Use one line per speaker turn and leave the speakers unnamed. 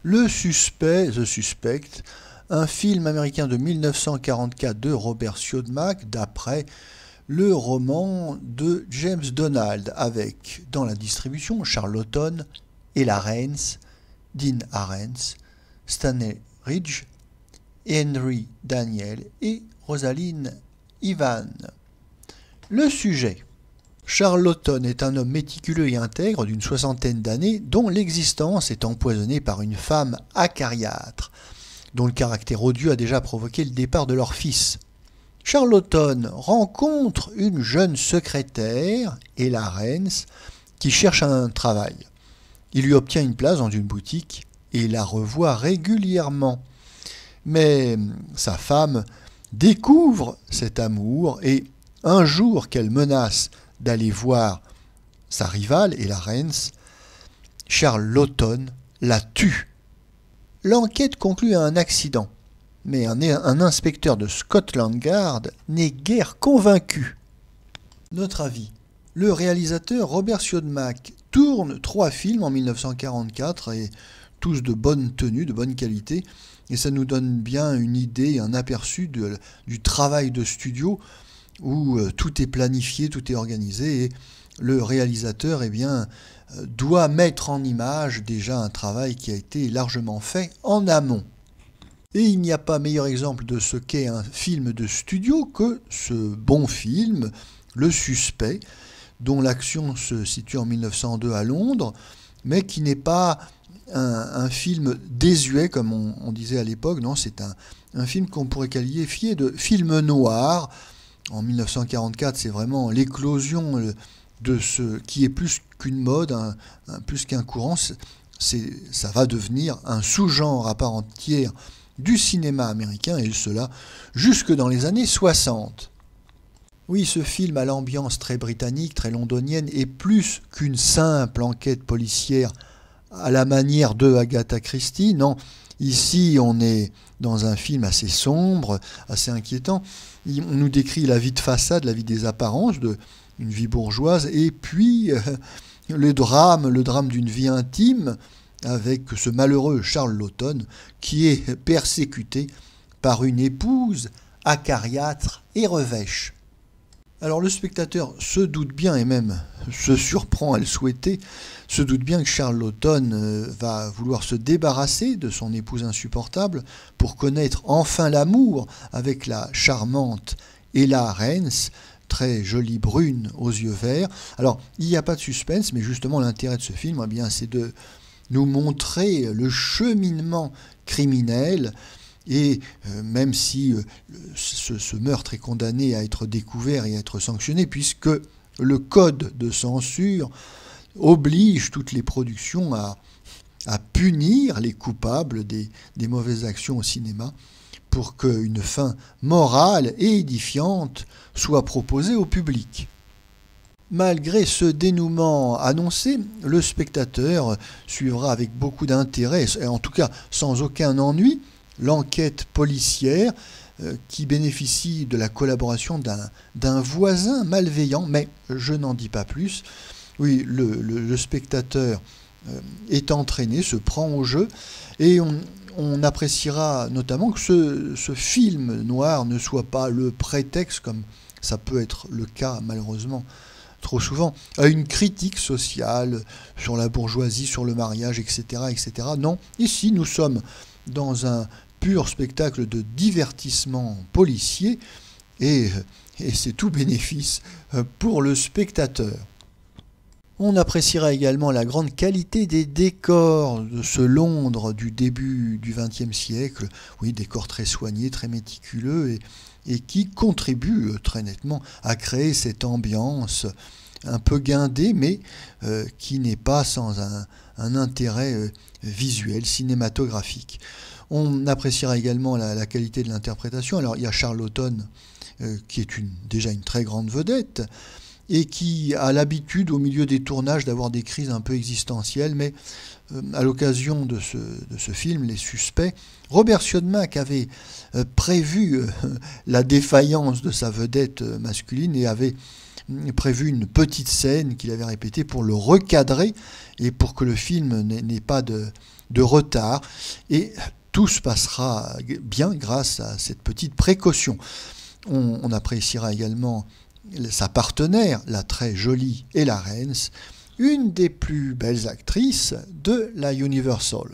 Le Suspect, The Suspect, un film américain de 1944 de Robert Siodmak, d'après le roman de James Donald, avec, dans la distribution, Charlton, Ella Raines, Dean Arends, Stanley Ridge, Henry Daniell et Rosaline Ivan. Le sujet. Charlton est un homme méticuleux et intègre d'une soixantaine d'années dont l'existence est empoisonnée par une femme acariâtre, dont le caractère odieux a déjà provoqué le départ de leur fils. Charlton rencontre une jeune secrétaire, Ella Raines, qui cherche un travail. Il lui obtient une place dans une boutique et la revoit régulièrement. Mais sa femme découvre cet amour et un jour qu'elle menace d'aller voir sa rivale, Ella Raines, Charlton la tue. L'enquête conclut à un accident, mais un inspecteur de Scotland Yard n'est guère convaincu. Notre avis. Le réalisateur Robert Siodmak tourne 3 films en 1944 et tous de bonne tenue, de bonne qualité, et ça nous donne bien une idée, un aperçu du travail de studio où tout est planifié, tout est organisé, et le réalisateur doit mettre en image déjà un travail qui a été largement fait en amont. Et il n'y a pas meilleur exemple de ce qu'est un film de studio que ce bon film, Le Suspect, dont l'action se situe en 1902 à Londres, mais qui n'est pas un film désuet, comme on disait à l'époque. Non, c'est un film qu'on pourrait qualifier de film noir. En 1944, c'est vraiment l'éclosion de ce qui est plus qu'une mode, plus qu'un courant. Ça va devenir un sous-genre à part entière du cinéma américain, et cela jusque dans les années 60. Oui, ce film à l'ambiance très britannique, très londonienne, est plus qu'une simple enquête policière à la manière de Agatha Christie. Non, ici on est dans un film assez sombre, assez inquiétant. On nous décrit la vie de façade, la vie des apparences, une vie bourgeoise, et puis le drame d'une vie intime, avec ce malheureux Charlton qui est persécuté par une épouse acariâtre et revêche. Alors le spectateur se doute bien, et même se surprend à le souhaiter, se doute bien que Charlton va vouloir se débarrasser de son épouse insupportable pour connaître enfin l'amour avec la charmante Ella Raines, très jolie brune aux yeux verts. Alors il n'y a pas de suspense, mais justement l'intérêt de ce film, c'est de nous montrer le cheminement criminel. Et même si ce meurtre est condamné à être découvert et à être sanctionné, puisque le code de censure oblige toutes les productions à punir les coupables des mauvaises actions au cinéma, pour qu'une fin morale et édifiante soit proposée au public. Malgré ce dénouement annoncé, le spectateur suivra avec beaucoup d'intérêt, et en tout cas sans aucun ennui, l'enquête policière qui bénéficie de la collaboration d'un voisin malveillant, mais je n'en dis pas plus. Oui, le spectateur est entraîné, se prend au jeu, et on appréciera notamment que ce film noir ne soit pas le prétexte, comme ça peut être le cas malheureusement trop souvent, à une critique sociale sur la bourgeoisie, sur le mariage, etc., etc. Non, ici nous sommes dans un pur spectacle de divertissement policier, et c'est tout bénéfice pour le spectateur. On appréciera également la grande qualité des décors de ce Londres du début du XXe siècle. Oui, décors très soignés, très méticuleux, et qui contribuent très nettement à créer cette ambiance un peu guindée, mais qui n'est pas sans un intérêt visuel, cinématographique. On appréciera également la qualité de l'interprétation. Alors il y a Charlton qui est déjà une très grande vedette, et qui a l'habitude au milieu des tournages d'avoir des crises un peu existentielles, mais à l'occasion de ce film, Les Suspects, Robert Siodmak avait prévu la défaillance de sa vedette masculine et avait prévu une petite scène qu'il avait répétée pour le recadrer et pour que le film n'ait pas de retard. Et tout se passera bien grâce à cette petite précaution. On appréciera également sa partenaire, la très jolie Ella Raines, une des plus belles actrices de la Universal.